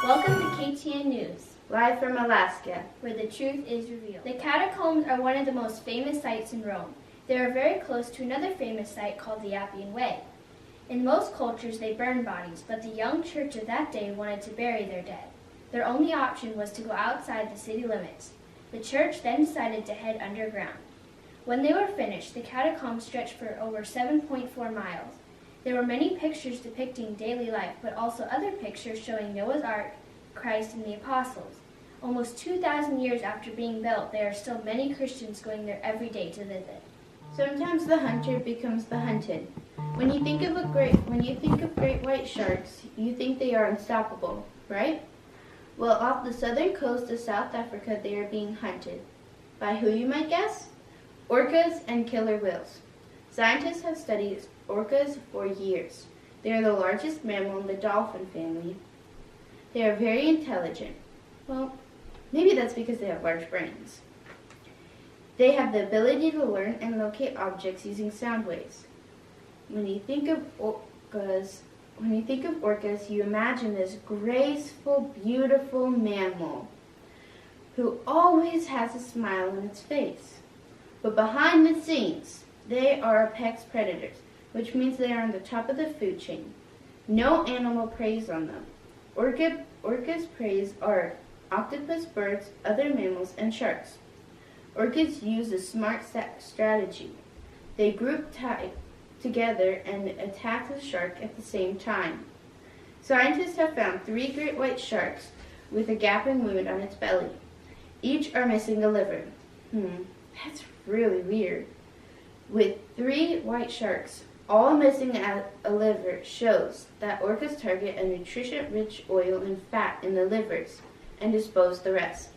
Welcome to KTN News, live from Alaska, where the truth is revealed. The Catacombs are one of the most famous sites in Rome. They are very close to another famous site called the Appian Way. In most cultures, they burn bodies, but the young church of that day wanted to bury their dead. Their only option was to go outside the city limits. The church then decided to head underground. When they were finished, the catacombs stretched for over 7.4 miles. There were many pictures depicting daily life, but also other pictures showing Noah's Ark, Christ, and the Apostles. Almost 2,000 years after being built, there are still many Christians going there every day to visit. Sometimes the hunter becomes the hunted. When you think of great white sharks, you think they are unstoppable, right? Well, off the southern coast of South Africa, they are being hunted. By who, you might guess? Orcas and killer whales. Scientists have studied orcas for years. They are the largest mammal in the dolphin family. They are very intelligent. Well, maybe that's because they have large brains. They have the ability to learn and locate objects using sound waves. When you think of orcas, you imagine this graceful, beautiful mammal who always has a smile on its face. But behind the scenes, they are apex predators, which means they are on the top of the food chain. No animal preys on them. Orcas' prey are octopus, birds, other mammals, and sharks. Orcas use a smart strategy. They group together and attack the shark at the same time. Scientists have found 3 great white sharks with a gaping wound on its belly. Each are missing a liver. That's really weird. With 3 white sharks all missing a liver shows that orcas target a nutrition-rich oil and fat in the livers and dispose the rest.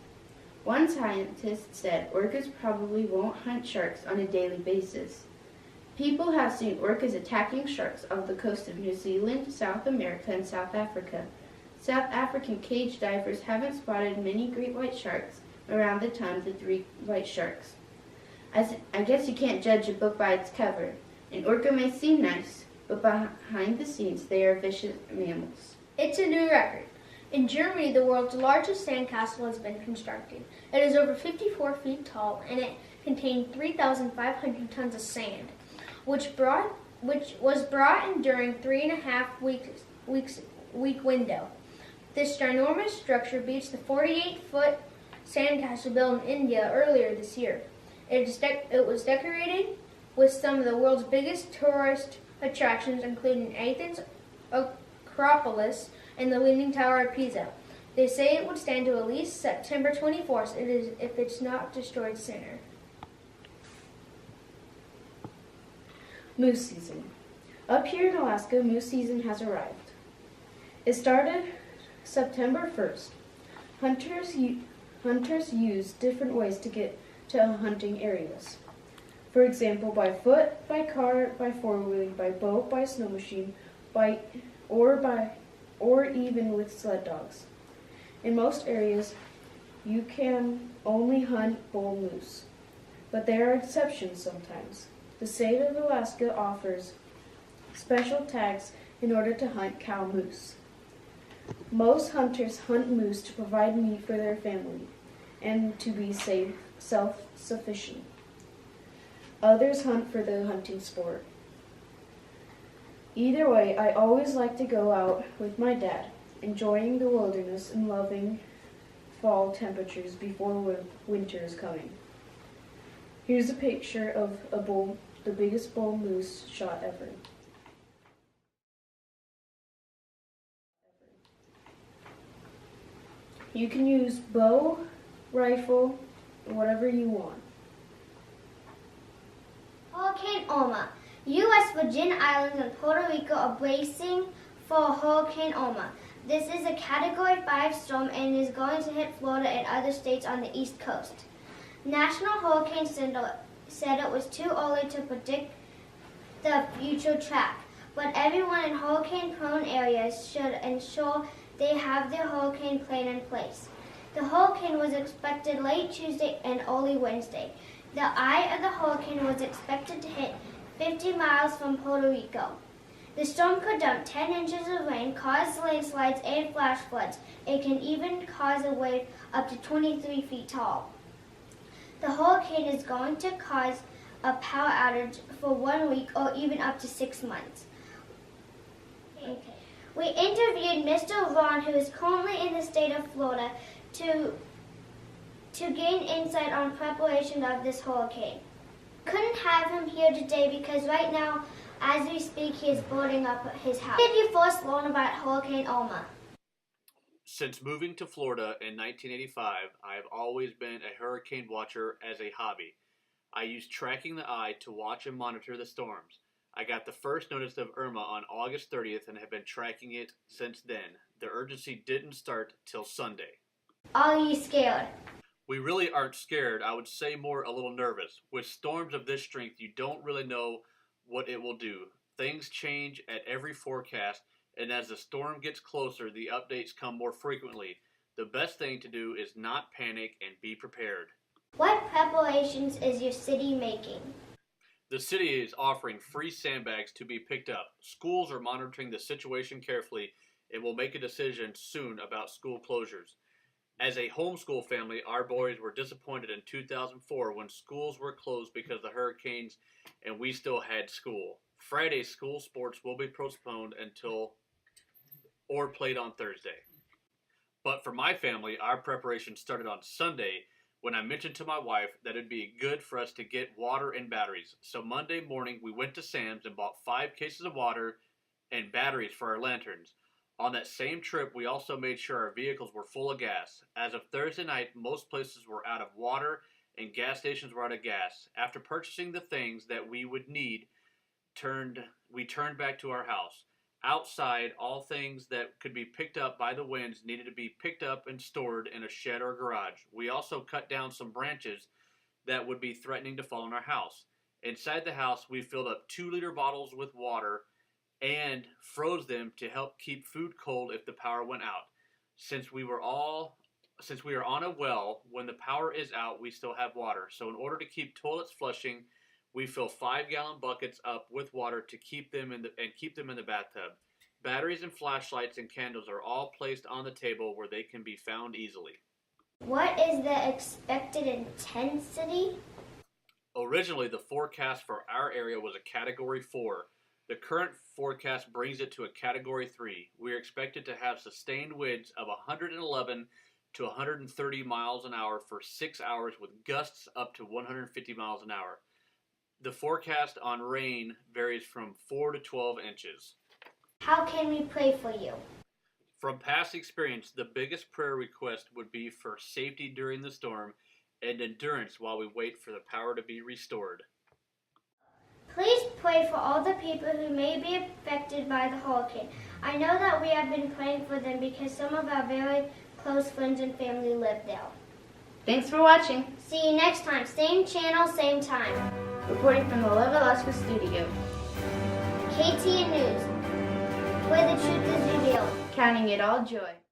One scientist said orcas probably won't hunt sharks on a daily basis. People have seen orcas attacking sharks off the coast of New Zealand, South America, and South Africa. South African cage divers haven't spotted many great white sharks around the time of the 3 white sharks. I guess you can't judge a book by its cover. An orca may seem nice, but behind the scenes they are vicious mammals. It's a new record. In Germany, the world's largest sandcastle has been constructed. It is over 54 feet tall, and it contained 3,500 tons of sand, which was brought in during 3.5 week window. This ginormous structure beats the 48-foot sandcastle built in India earlier this year. It was decorated with some of the world's biggest tourist attractions, including Athens, Acropolis, and the Leaning Tower of Pisa. They say it would stand to at least September 24th if it's not destroyed sooner. Moose season. Up here in Alaska, moose season has arrived. It started September 1st. Hunters use different ways to get to hunting areas. For example, by foot, by car, by four-wheeling, by boat, by snow machine, or even with sled dogs. In most areas, you can only hunt bull moose, but there are exceptions sometimes. The state of Alaska offers special tags in order to hunt cow moose. Most hunters hunt moose to provide meat for their family and to be self-sufficient. Others hunt for the hunting sport. Either way, I always like to go out with my dad, enjoying the wilderness and loving fall temperatures before winter is coming. Here's a picture of the biggest bull moose shot ever. You can use bow, rifle, whatever you want. Hurricane Irma. U.S. Virgin Islands and Puerto Rico are bracing for Hurricane Irma. This is a Category 5 storm and is going to hit Florida and other states on the East Coast. National Hurricane Center said it was too early to predict the future track, but everyone in hurricane-prone areas should ensure they have their hurricane plan in place. The hurricane was expected late Tuesday and early Wednesday. The eye of the hurricane was expected to hit 50 miles from Puerto Rico. The storm could dump 10 inches of rain, cause landslides and flash floods. It can even cause a wave up to 23 feet tall. The hurricane is going to cause a power outage for 1 week or even up to 6 months. Okay. We interviewed Mr. Ron, who is currently in the state of Florida, to gain insight on preparation of this hurricane. Couldn't have him here today because right now, as we speak, he is boarding up his house. When did you first learn about Hurricane Irma? Since moving to Florida in 1985, I have always been a hurricane watcher as a hobby. I use tracking the eye to watch and monitor the storms. I got the first notice of Irma on August 30th and have been tracking it since then. The urgency didn't start till Sunday. Are you scared? We really aren't scared. I would say more a little nervous. With storms of this strength, you don't really know what it will do. Things change at every forecast, and as the storm gets closer, the updates come more frequently. The best thing to do is not panic and be prepared. What preparations is your city making? The city is offering free sandbags to be picked up. Schools are monitoring the situation carefully and will make a decision soon about school closures. As a homeschool family, our boys were disappointed in 2004 when schools were closed because of the hurricanes and we still had school. Friday school sports will be postponed or played on Thursday. But for my family, our preparation started on Sunday when I mentioned to my wife that it'd be good for us to get water and batteries. So Monday morning, we went to Sam's and bought 5 cases of water and batteries for our lanterns. On that same trip, we also made sure our vehicles were full of gas. As of Thursday night, most places were out of water and gas stations were out of gas. After purchasing the things that we would need, we turned back to our house. Outside, all things that could be picked up by the winds needed to be picked up and stored in a shed or garage. We also cut down some branches that would be threatening to fall on our house. Inside the house, we filled up 2-liter bottles with water and froze them to help keep food cold if the power went out. Since we are on a well, when the power is out, we still have water. So in order to keep toilets flushing, we fill 5-gallon buckets up with water to keep them in the bathtub. Batteries and flashlights and candles are all placed on the table where they can be found easily. What is the expected intensity? Originally, the forecast for our area was a Category 4. The current forecast brings it to a Category 3. We are expected to have sustained winds of 111 to 130 miles an hour for 6 hours with gusts up to 150 miles an hour. The forecast on rain varies from 4 to 12 inches. How can we pray for you? From past experience, the biggest prayer request would be for safety during the storm and endurance while we wait for the power to be restored. Please pray for all the people who may be affected by the hurricane. I know that we have been praying for them because some of our very close friends and family live there. Thanks for watching. See you next time. Same channel, same time. Reporting from the Love Alaska studio. KTN News, where the truth is revealed. Counting it all joy.